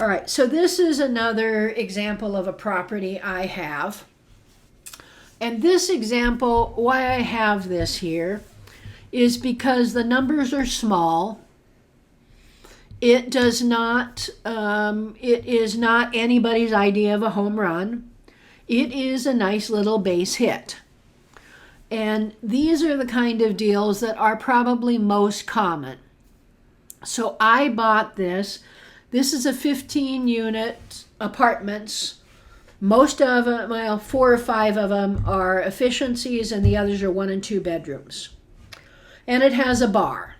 All right, so this is another example of a property I have. And this example, why I have this here, is because the numbers are small. It does not, it is not anybody's idea of a home run. It is a nice little base hit. And these are the kind of deals that are probably most common. So I bought this. This is a 15-unit apartments. Most of them, well, 4 or 5 of them are efficiencies, and the others are 1 and 2 bedrooms. And it has a bar.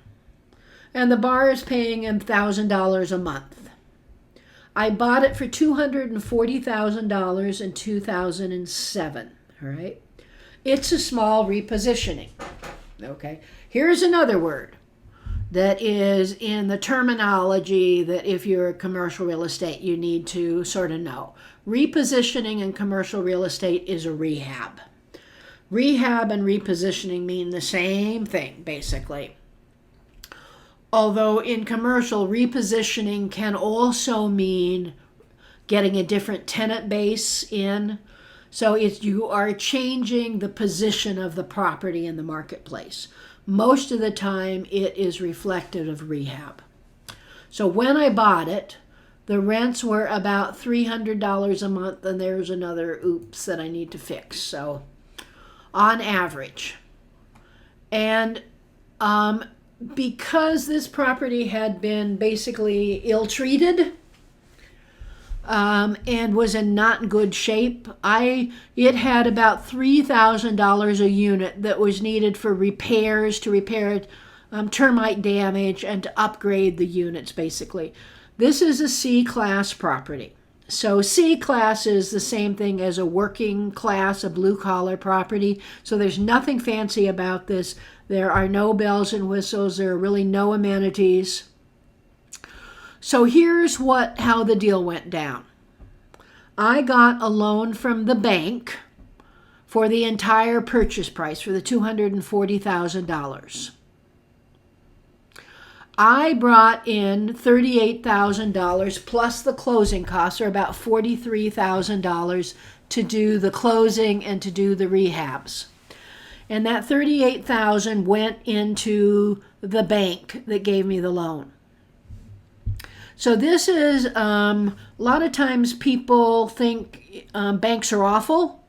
And the bar is paying him $1,000 a month. I bought it for $240,000 in 2007. All right. It's a small repositioning. Okay. Here's another word that is in the terminology that if you're a commercial real estate, you need to sort of know. Repositioning in commercial real estate is a rehab. Rehab and repositioning mean the same thing, basically. Although in commercial, repositioning can also mean getting a different tenant base in. So you are changing the position of the property in the marketplace. Most of the time, it is reflective of rehab. So when I bought it, the rents were about $300 a month, and there's another oops that I need to fix. So on average. And because this property had been basically ill-treated, and was in not good shape. It had about $3,000 a unit that was needed for repairs, to repair termite damage and to upgrade the units, basically. This is a C-class property. So C-class is the same thing as a working class, a blue-collar property. So there's nothing fancy about this. There are no bells and whistles. There are really no amenities. So here's how the deal went down. I got a loan from the bank for the entire purchase price, for the $240,000. I brought in $38,000 plus the closing costs, or about $43,000 to do the closing and to do the rehabs. And that $38,000 went into the bank that gave me the loan. So this is, a lot of times people think banks are awful.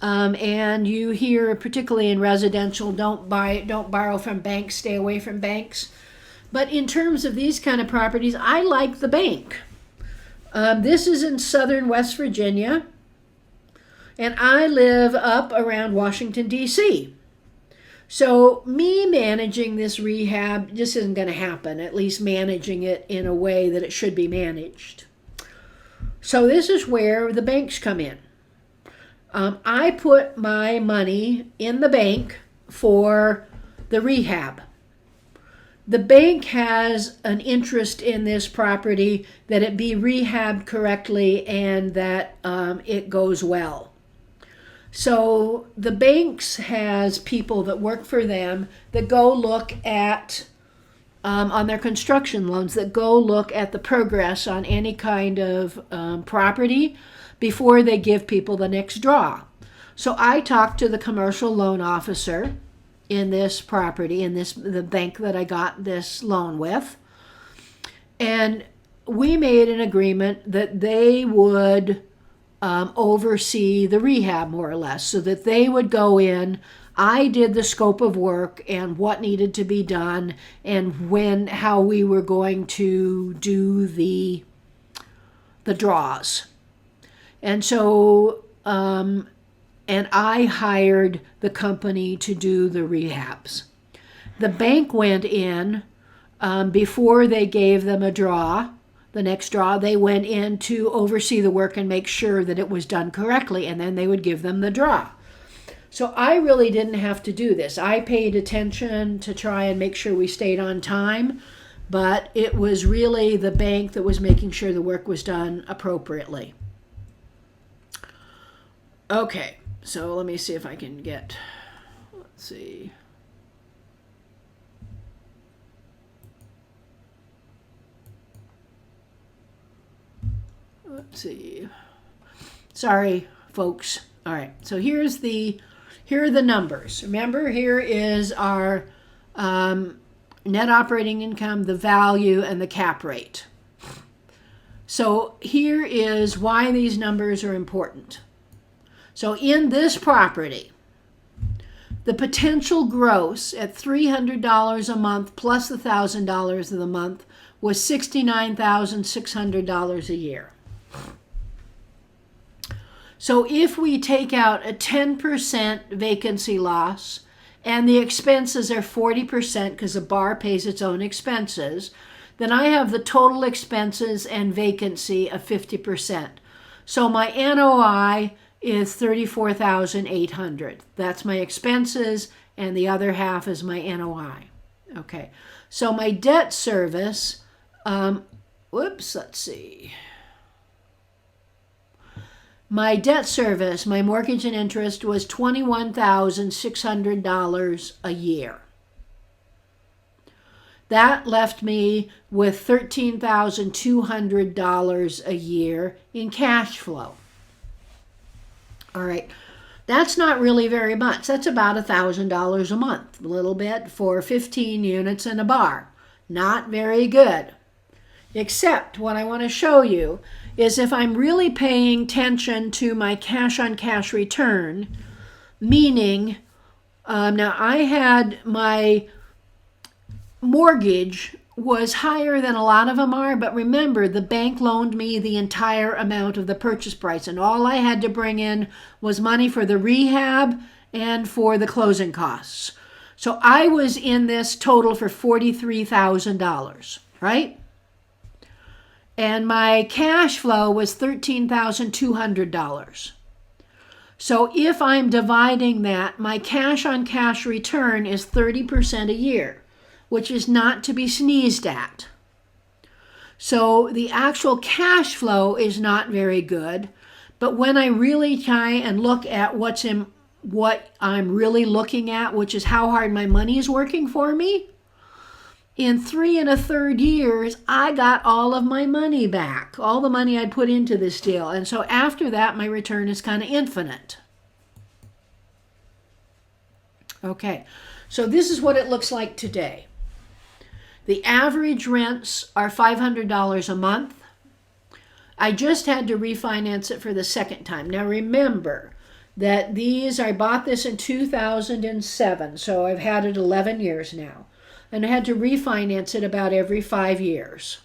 And you hear, particularly in residential, don't borrow from banks, stay away from banks. But in terms of these kind of properties, I like the bank. This is in southern West Virginia. And I live up around Washington, D.C. So me managing this rehab just isn't going to happen, at least managing it in a way that it should be managed. So this is where the banks come in. I put my money in the bank for the rehab. The bank has an interest in this property that it be rehabbed correctly and that it goes well. So the banks has people that work for them that go look at, on their construction loans, that go look at the progress on any kind of property before they give people the next draw. So I talked to the commercial loan officer in this property, in the bank that I got this loan with, and we made an agreement that they would oversee the rehab, more or less, so that they would go in. I did the scope of work and what needed to be done, and how we were going to do the draws. And so, and I hired the company to do the rehabs. The bank went in before they gave them a draw. The next draw, they went in to oversee the work and make sure that it was done correctly, and then they would give them the draw. So I really didn't have to do this. I paid attention to try and make sure we stayed on time, but it was really the bank that was making sure the work was done appropriately. Okay, so let me see if I can get, let's see. let's see. Sorry, folks. All right, so here are the numbers. Remember, here is our net operating income, the value, and the cap rate. So here is why these numbers are important. So in this property, the potential gross at $300 a month plus the $1,000 of the month was $69,600 a year. So if we take out a 10% vacancy loss and the expenses are 40% because the bar pays its own expenses, then I have the total expenses and vacancy of 50%. So my NOI is $34,800. That's my expenses, and the other half is my NOI. Okay, so my debt service, let's see. My debt service, my mortgage and interest was $21,600 a year. That left me with $13,200 a year in cash flow. All right, that's not really very much. That's about $1,000 a month, a little bit for 15 units and a bar. Not very good. Except what I want to show you is if I'm really paying attention to my cash-on-cash return, meaning now I had my mortgage was higher than a lot of them are, but remember, the bank loaned me the entire amount of the purchase price, and all I had to bring in was money for the rehab and for the closing costs. So I was in this total for $43,000, right? And my cash flow was $13,200. So if I'm dividing that, my cash-on-cash return is 30% a year, which is not to be sneezed at. So the actual cash flow is not very good, but when I really try and look at what I'm really looking at, which is how hard my money is working for me, in 3 1/3 years, I got all of my money back, all the money I'd put into this deal. And so after that, my return is kind of infinite. Okay, so this is what it looks like today. The average rents are $500 a month. I just had to refinance it for the second time. Now remember that I bought this in 2007, so I've had it 11 years now. And I had to refinance it about every 5 years.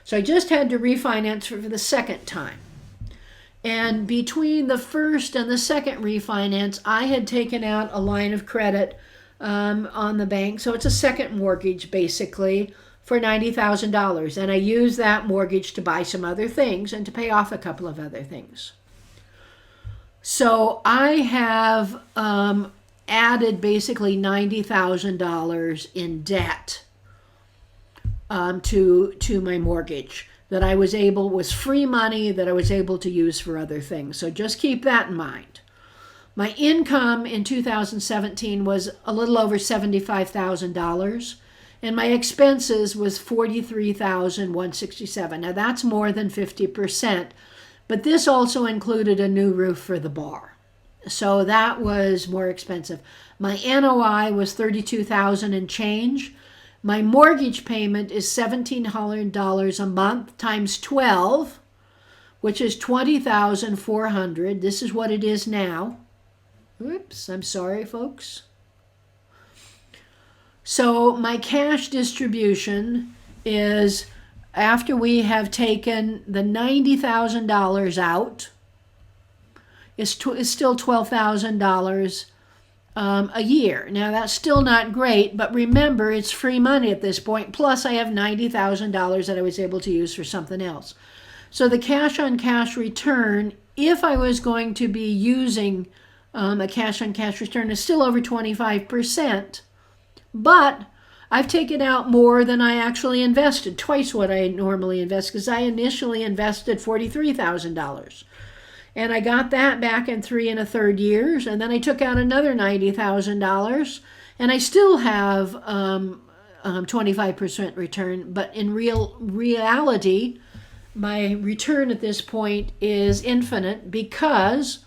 So I just had to refinance for the second time. And between the first and the second refinance, I had taken out a line of credit on the bank. So it's a second mortgage, basically, for $90,000. And I used that mortgage to buy some other things and to pay off a couple of other things. So I have added basically $90,000 in debt to my mortgage that I was free money that I was able to use for other things. So just keep that in mind. My income in 2017 was a little over $75,000, and my expenses was $43,167. Now that's more than 50%, but this also included a new roof for the bar. So that was more expensive. My NOI was $32,000 and change. My mortgage payment is $1,700 a month times 12, which is $20,400. This is what it is now. Oops, I'm sorry, folks. So my cash distribution is, after we have taken the $90,000 out, is still $12,000 a year. Now that's still not great, but remember it's free money at this point. Plus I have $90,000 that I was able to use for something else. So the cash-on-cash return, if I was going to be using a cash-on-cash return, is still over 25%. But I've taken out more than I actually invested, twice what I normally invest, because I initially invested $43,000. And I got that back in 3 1/3 years, and then I took out another $90,000, and I still have 25% return. But in reality, my return at this point is infinite because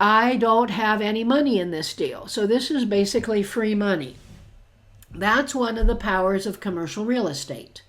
I don't have any money in this deal. So this is basically free money. That's one of the powers of commercial real estate.